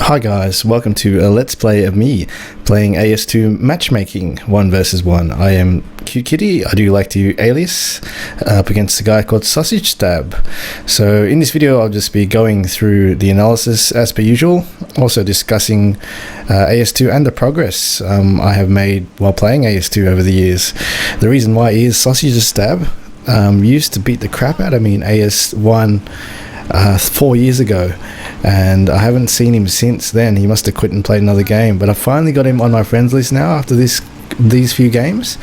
Hi guys, welcome to a let's play of me playing AS2 matchmaking 1 versus 1. I am Cute Kitty. I do like to alias up against a guy called Sausage Stab. So in this video I'll just be going through the analysis as per usual, also discussing AS2 and the progress I have made while playing AS2 over the years. The reason why is Sausage Stab used to beat the crap out of me in AS1 4 years ago, and I haven't seen him since then. He must have quit and played another game, but I finally got him on my friends list now after these few games,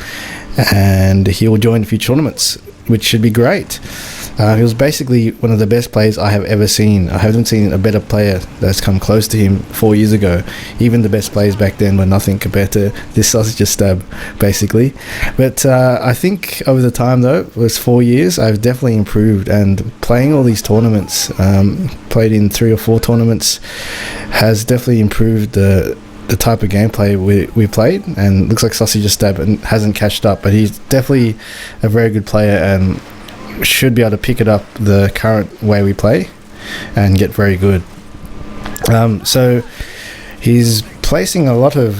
and he will join a few tournaments, which should be great. He was basically one of the best players I have ever seen. I haven't seen a better player that's come close to him 4 years ago. Even the best players back then were nothing compared to this Sausage Stab, basically. But I think over the time, though, it was 4 years, I've definitely improved, and playing all these tournaments, played in 3 or 4 tournaments, has definitely improved the type of gameplay we played, and looks like Sausage Stab hasn't catched up, but he's definitely a very good player and should be able to pick it up the current way we play and get very good. So he's placing a lot of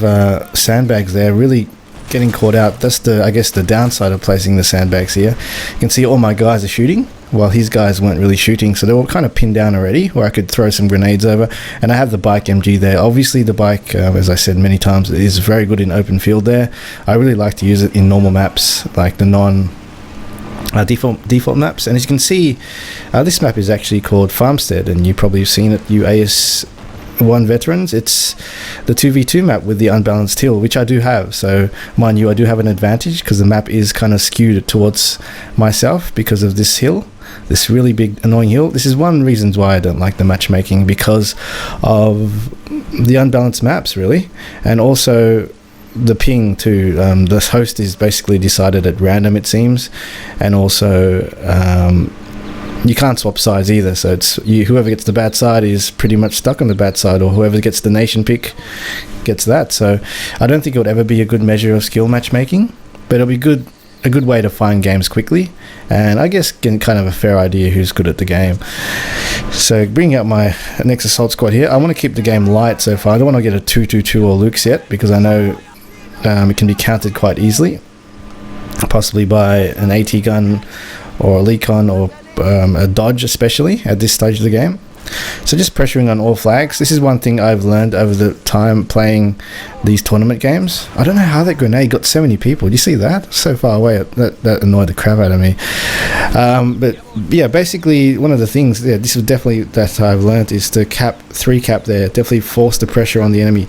sandbags there, really getting caught out. That's I guess the downside of placing the sandbags here. You can see all my guys are shooting while his guys weren't really shooting, so they were kind of pinned down already where I could throw some grenades over. And I have the bike MG there. Obviously the bike, as I said many times, is very good in open field there. I really like to use it in normal maps, like the default maps. And as you can see, this map is actually called Farmstead, and you probably have seen it, you AS1 veterans. It's the 2v2 map with the unbalanced hill, which I do have. So mind you, I do have an advantage because the map is kind of skewed towards myself because of this hill, this really big annoying hill. This is one reason why I don't like the matchmaking, because of the unbalanced maps really, and also the ping too. The host is basically decided at random, it seems, and also you can't swap sides either, so it's whoever gets the bad side is pretty much stuck on the bad side, or whoever gets the nation pick gets that. So I don't think it would ever be a good measure of skill matchmaking, but it'll be a good way to find games quickly, and I guess getting kind of a fair idea who's good at the game. So bringing out my next assault squad here, I want to keep the game light so far. I don't want to get a 2-2-2 or Luke's yet, because I know it can be countered quite easily, possibly by an AT gun or a Lecon or a Dodge, especially at this stage of the game. So just pressuring on all flags. This is one thing I've learned over the time playing these tournament games. I don't know how that grenade got so many people. Did you see that? So far away. That annoyed the crap out of me. But yeah, basically one of the things, this is definitely that I've learned, is to three cap there. Definitely force the pressure on the enemy.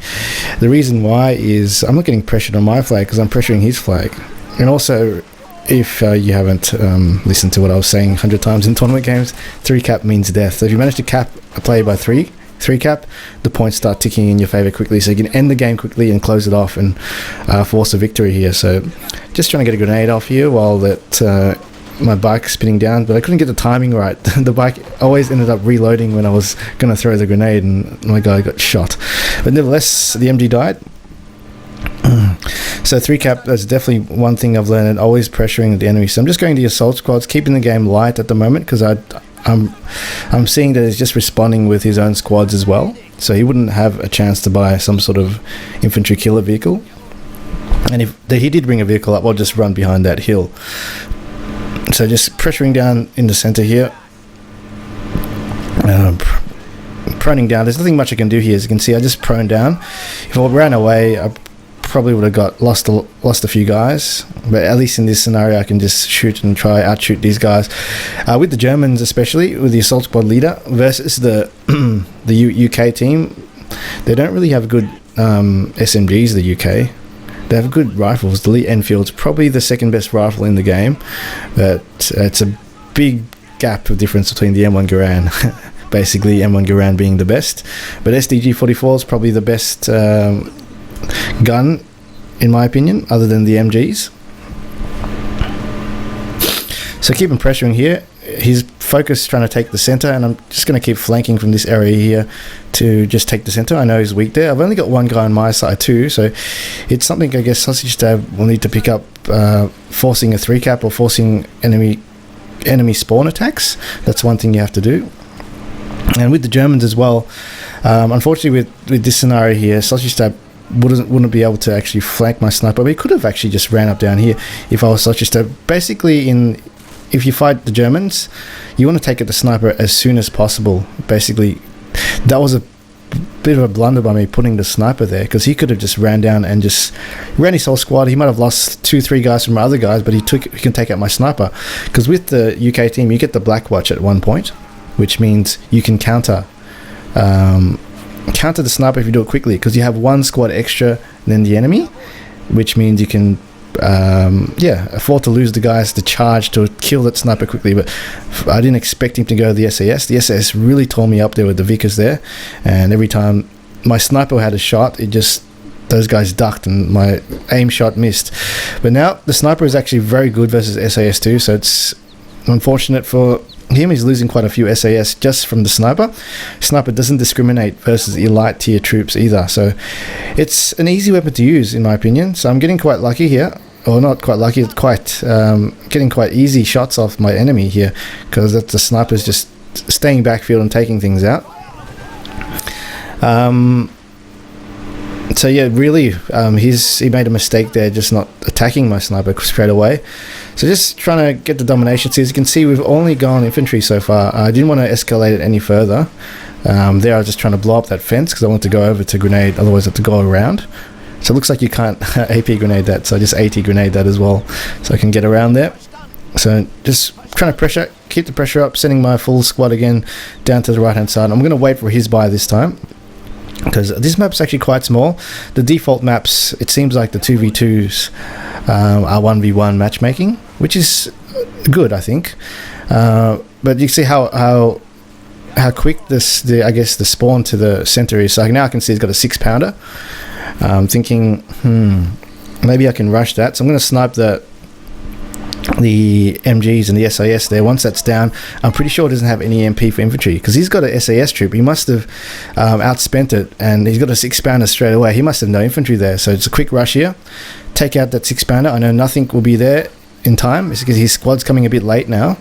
The reason why is I'm not getting pressured on my flag because I'm pressuring his flag. And also, if you haven't listened to what I was saying 100 times in tournament games, 3 cap means death. So if you manage to cap a player by 3 cap, the points start ticking in your favor quickly, so you can end the game quickly and close it off and force a victory here. So just trying to get a grenade off here while my bike's spinning down, but I couldn't get the timing right. The bike always ended up reloading when I was going to throw the grenade, and my guy got shot. But nevertheless, the MG died. So 3 cap, that's definitely one thing I've learned, and always pressuring the enemy. So I'm just going to the assault squads, keeping the game light at the moment, because I'm seeing that he's just responding with his own squads as well, so he wouldn't have a chance to buy some sort of infantry killer vehicle. And if he did bring a vehicle up, I'll just run behind that hill. So just pressuring down in the center here, proning down. There's nothing much I can do here. As you can see, I just prone down. If I ran away, I probably would have lost a few guys, but at least in this scenario I can just shoot and try outshoot these guys. With the Germans, especially with the assault squad leader versus the UK team, they don't really have good SMGs. The UK, they have good rifles. The Lee Enfield's probably the second best rifle in the game, but it's a big gap of difference between the M1 Garand. Basically M1 Garand being the best, but SDG 44 is probably the best gun in my opinion, other than the MGs. So keep him pressuring here. He's focused trying to take the center, and I'm just going to keep flanking from this area here to just take the center. I know he's weak there. I've only got one guy on my side too, so it's something I guess Sausage Stab will need to pick up, forcing a 3 cap or forcing enemy spawn attacks. That's one thing you have to do. And with the Germans as well, Unfortunately, with this scenario here, Sausage Stab wouldn't be able to actually flank my sniper, but he could have actually just ran up down here if I was Sausage Stab. Basically, if you fight the Germans, you want to take out the sniper as soon as possible. Basically, that was a bit of a blunder by me putting the sniper there, because he could have just ran down and just ran his whole squad. He might have lost 2-3 guys from my other guys, but he can take out my sniper. Because with the UK team, you get the Black Watch at one point, which means you can counter the sniper if you do it quickly, because you have one squad extra than the enemy, which means you can afford to lose the guys to charge to kill that sniper quickly. But I didn't expect him to go to the SAS. The SAS really tore me up there with the Vickers there, and every time my sniper had a shot, those guys ducked and my aim shot missed. But now the sniper is actually very good versus SAS too, so it's unfortunate for him. He's losing quite a few SAS just from the sniper. Sniper doesn't discriminate versus elite tier troops either, so it's an easy weapon to use in my opinion. So I'm getting quite lucky here, or not quite lucky, it's quite getting quite easy shots off my enemy here, because the sniper's just staying backfield and taking things out. So yeah, really, he made a mistake there, just not attacking my sniper straight away. So just trying to get the domination. So as you can see, we've only gone infantry so far. I didn't want to escalate it any further. There I was just trying to blow up that fence because I want to go over to grenade, otherwise I have to go around. So it looks like you can't AP grenade that, so I just AT grenade that as well, so I can get around there. So just trying to keep the pressure up, sending my full squad again down to the right hand side. I'm going to wait for his buy this time, because this map's actually quite small. The default maps, it seems like the 2v2s are 1v1 matchmaking, which is good, I think. But you see how quick the spawn to the center is. So now I can see he's got a 6-pounder. I'm thinking, maybe I can rush that. So I'm going to snipe the MGs and the SAS there. Once that's down, I'm pretty sure it doesn't have any MP for infantry, because he's got a SAS troop. He must have outspent it, and he's got a 6-pounder straight away. He must have no infantry there, so it's a quick rush here, take out that 6-pounder. I know nothing will be there in time. It's because his squad's coming a bit late now.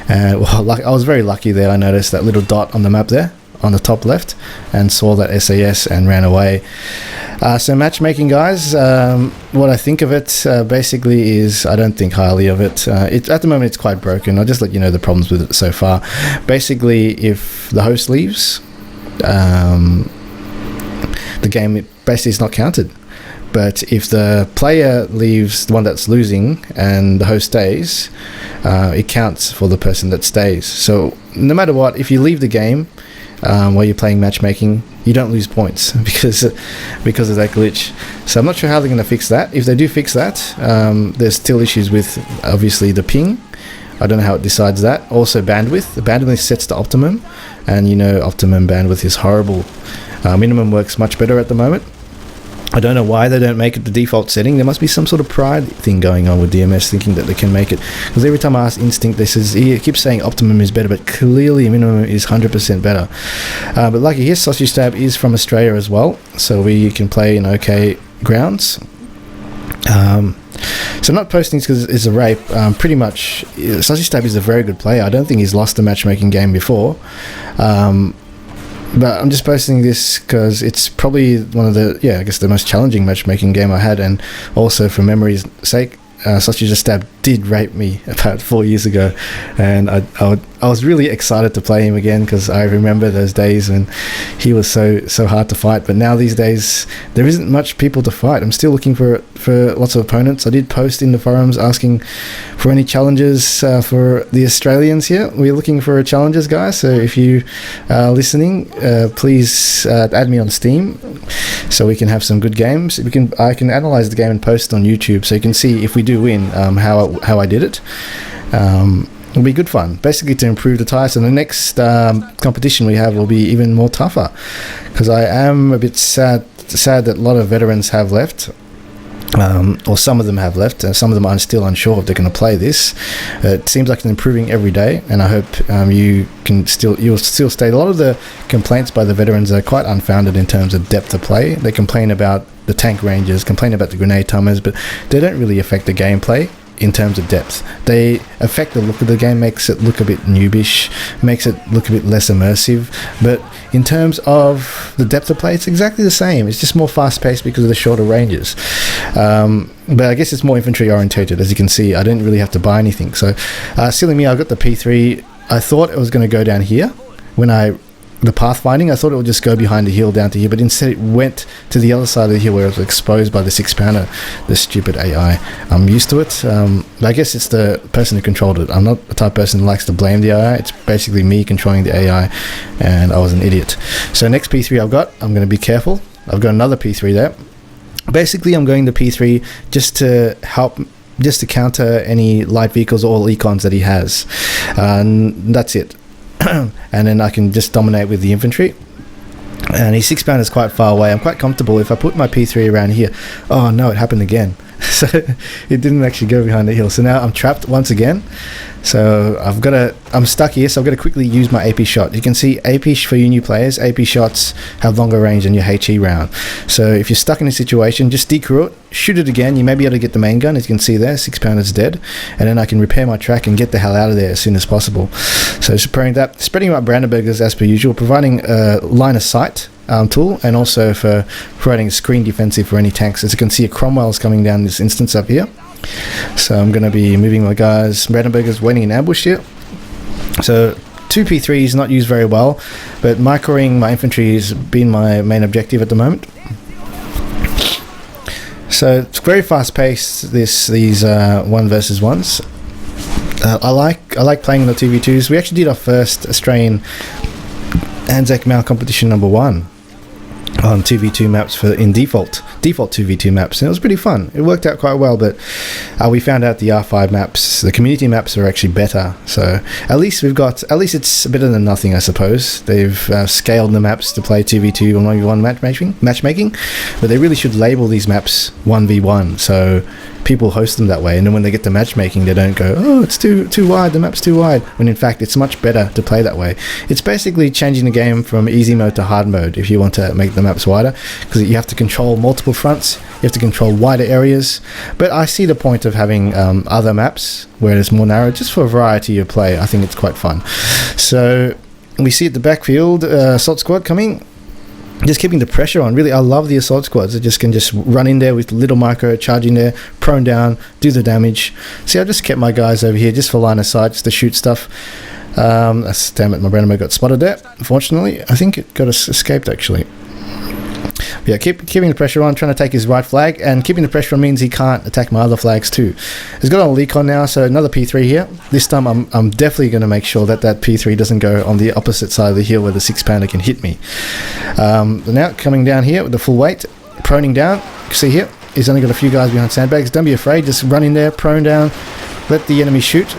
I was very lucky there. I noticed that little dot on the map there on the top left and saw that SAS and ran away. So matchmaking, guys, what I think of it basically is I don't think highly of it. At the moment it's quite broken. I'll just let you know the problems with it so far. Basically, if the host leaves, the game basically is not counted. But if the player leaves, the one that's losing, and the host stays, it counts for the person that stays. So no matter what, if you leave the game while you're playing matchmaking, you don't lose points because of that glitch. So I'm not sure how they're going to fix that. If they do fix that, there's still issues with obviously the ping. I don't know how it decides that. Also bandwidth. The bandwidth sets to optimum, and you know optimum bandwidth is horrible. Minimum works much better at the moment. I don't know why they don't make it the default setting. There must be some sort of pride thing going on with DMS, thinking that they can make it. Because every time I ask Instinct, he keeps saying optimum is better, but clearly minimum is 100% better. But lucky here, Sausage Stab is from Australia as well, so we can play in OK grounds. So I'm not posting this because it's a rape. Pretty much, Sausage Stab is a very good player. I don't think he's lost a matchmaking game before. But I'm just posting this because it's probably one of the most challenging matchmaking game I had, and also for memory's sake, Sausage Stab did rape me about 4 years ago, and I was really excited to play him again because I remember those days when he was so hard to fight. But now these days there isn't much people to fight. I'm still looking for lots of opponents. I did post in the forums asking for any challenges for the Australians here. We're looking for challenges, guys, so if you are listening, please add me on Steam so we can have some good games. I can analyze the game and post it on YouTube so you can see if we do win how I did it. It'll be good fun, basically to improve the tires, and the next competition we have will be even more tougher, because I am a bit sad that a lot of veterans have left, or some of them have left, and some of them are still unsure if they're going to play this. It seems like it's improving every day, and I hope you'll still stay. A lot of the complaints by the veterans are quite unfounded in terms of depth of play. They complain about the tank ranges, complain about the grenade timers, but they don't really affect the gameplay in terms of depth. They affect the look of the game, makes it look a bit noobish, makes it look a bit less immersive. But in terms of the depth of play, it's exactly the same. It's just more fast-paced because of the shorter ranges. But I guess it's more infantry orientated. As you can see, I didn't really have to buy anything. So silly me, I got the P3. I thought it was going to go down here when the pathfinding. I thought it would just go behind the hill down to here, but instead it went to the other side of the hill where it was exposed by the 6-pounder. The stupid AI. I'm used to it. I guess it's the person who controlled it. I'm not the type of person who likes to blame the AI. It's basically me controlling the AI, and I was an idiot. So next P3 I'm going to be careful. I've got another P3 there. Basically, I'm going to P3 just to counter any light vehicles or econs that he has. And that's it. And then I can just dominate with the infantry. And his 6-pounder is quite far away. I'm quite comfortable if I put my P3 around here. Oh no, it happened again. So it didn't actually go behind the hill. So now I'm trapped once again. So I'm stuck here, so I've got to quickly use my AP shot. You can see AP for you new players, AP shots have longer range than your HE round. So if you're stuck in a situation, just decrew it, shoot it again. You may be able to get the main gun, as you can see there, 6-pounder's dead. And then I can repair my track and get the hell out of there as soon as possible. So spreading my Brandenburgers as per usual, providing a line of sight tool, and also for providing a screen defensive for any tanks. As you can see, a Cromwell's coming down this instance up here. So I'm going to be moving my guys, Brandenburgers, waiting in ambush here. So 2 P3s not used very well, but microing my infantry has been my main objective at the moment. So it's very fast paced, these 1 versus 1s. I like playing in the 2v2s. We actually did our first Australian Anzac Mount competition number 1 on 2v2 maps in default 2v2 maps, and it was pretty fun. It worked out quite well, but we found out the R5 maps, the community maps, are actually better. So at least it's better than nothing, I suppose. They've scaled the maps to play 2v2 and 1v1 matchmaking, but they really should label these maps 1v1 so people host them that way, and then when they get to matchmaking they don't go, oh, it's too wide, the map's too wide, when in fact it's much better to play that way. It's basically changing the game from easy mode to hard mode if you want to make the maps wider, because you have to control multiple fronts, you have to control wider areas. But I see the point of having other maps where it's more narrow, just for variety of play. I think it's quite fun. So we see at the backfield assault squad coming, just keeping the pressure on. Really, I love the assault squads. They can run in there with little micro, charge in there, prone down, do the damage. See, I just kept my guys over here just for line of sight, just to shoot stuff. Damn it, my Brandenburg got spotted there. Unfortunately, I think it got escaped actually. But yeah, keeping the pressure on, trying to take his right flag, and keeping the pressure on means he can't attack my other flags too. He's got a leak on now, so another P3 here. This time I'm definitely going to make sure that P3 doesn't go on the opposite side of the hill where the 6-pounder can hit me. Now coming down here with the full weight, proning down. You can see here, he's only got a few guys behind sandbags. Don't be afraid, just run in there, prone down, let the enemy shoot.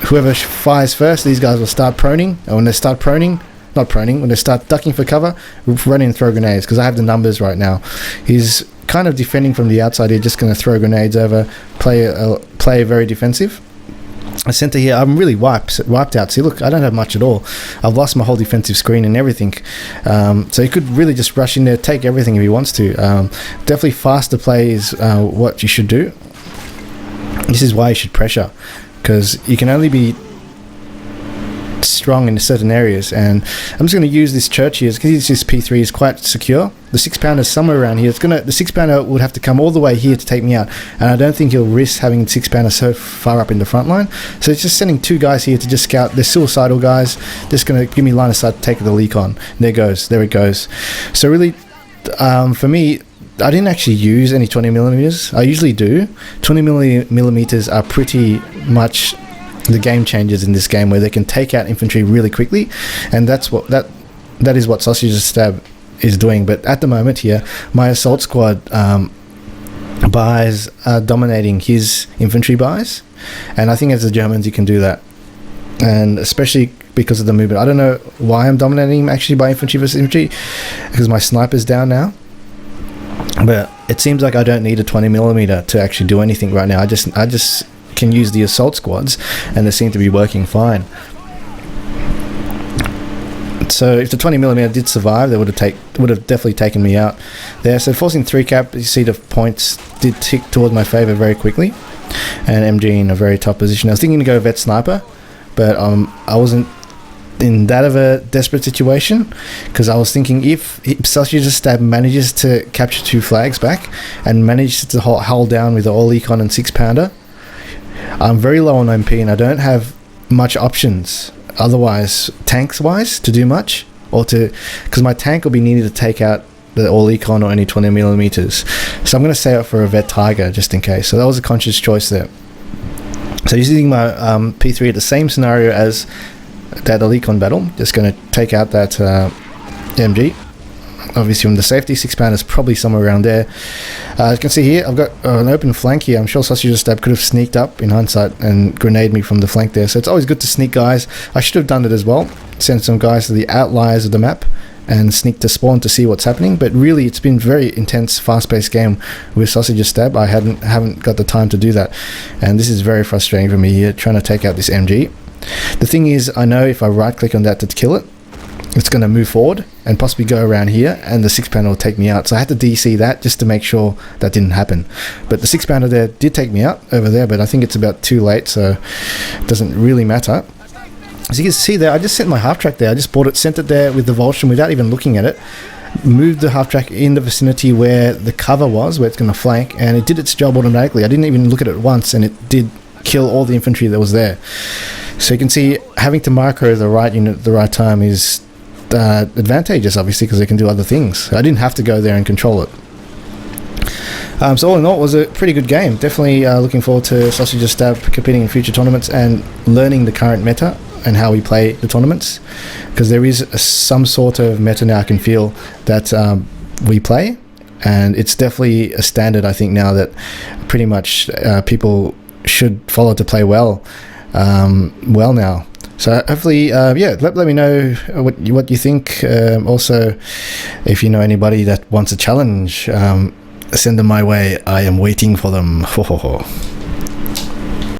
Whoever fires first, these guys will start proning, and when they start proning, when they start ducking for cover, run in and throw grenades, because I have the numbers right now. He's kind of defending from the outside here, just going to throw grenades over, play very defensive. A center here, I'm really wiped out. See, look, I don't have much at all. I've lost my whole defensive screen and everything. So he could really just rush in there, take everything if he wants to. Definitely faster play is what you should do. This is why you should pressure, because you can only be strong in certain areas. And I'm just going to use this church here because this P3 is quite secure. The 6-pounder is somewhere around here. The 6-pounder would have to come all the way here to take me out, and I don't think he'll risk having the 6-pounder so far up in the front line. So it's just sending 2 guys here to just scout. They're suicidal guys, just going to give me line of sight to take the leak on. There it goes. So really, for me, I didn't actually use any 20mm. I usually do. 20mm are pretty much the game changers in this game, where they can take out infantry really quickly, and that is what Sausage Stab is doing. But at the moment here, my assault squad buys are dominating his infantry buys, and I think as the Germans you can do that, and especially because of the movement. I don't know why I'm dominating him actually by infantry versus infantry, because my sniper's down now, but it seems like I don't need a 20mm to actually do anything right now. I just can use the assault squads, and they seem to be working fine. So if the 20mm did survive, they would have definitely taken me out there. So forcing 3 cap, you see the points did tick towards my favour very quickly, and MG in a very tough position. I was thinking to go vet sniper, but I wasn't in that of a desperate situation, because I was thinking if Sausage's Stab manages to capture 2 flags back and manages to hold down with the all econ and 6-pounder, I'm very low on MP and I don't have much options otherwise tanks wise to do much, or to, because my tank will be needed to take out the all econ or any 20mm, so I'm going to save it for a vet tiger just in case. So that was a conscious choice there. So using my P3 at the same scenario as that all econ battle, just going to take out that MG. Obviously from the safety, 6-pounder is probably somewhere around there. As you can see here, I've got an open flank here. I'm sure Sausage's Stab could have sneaked up in hindsight and grenade me from the flank there. So it's always good to sneak guys. I should have done it as well. Send some guys to the outliers of the map and sneak to spawn to see what's happening. But really, it's been very intense, fast-paced game with Sausage's Stab. I haven't got the time to do that. And this is very frustrating for me here, trying to take out this MG. The thing is, I know if I right-click on that to kill it, it's going to move forward and possibly go around here, and the 6-pounder will take me out. So I had to DC that just to make sure that didn't happen. But the 6-pounder there did take me out over there, but I think it's about too late, so it doesn't really matter. As you can see there, I just sent my half-track there. I just bought it, sent it there with the Vulture without even looking at it. Moved the half-track in the vicinity where the cover was, where it's going to flank, and it did its job automatically. I didn't even look at it once, and it did kill all the infantry that was there. So you can see having to micro the right unit at the right time is advantageous, obviously, because they can do other things. I didn't have to go there and control it. So all in all, it was a pretty good game. Definitely looking forward to Sausage's Stab competing in future tournaments and learning the current meta and how we play the tournaments, because there is some sort of meta now I can feel that we play, and it's definitely a standard I think now that pretty much people should follow to play well now. So hopefully, let me know what you think. Also, if you know anybody that wants a challenge, send them my way. I am waiting for them. Ho ho ho.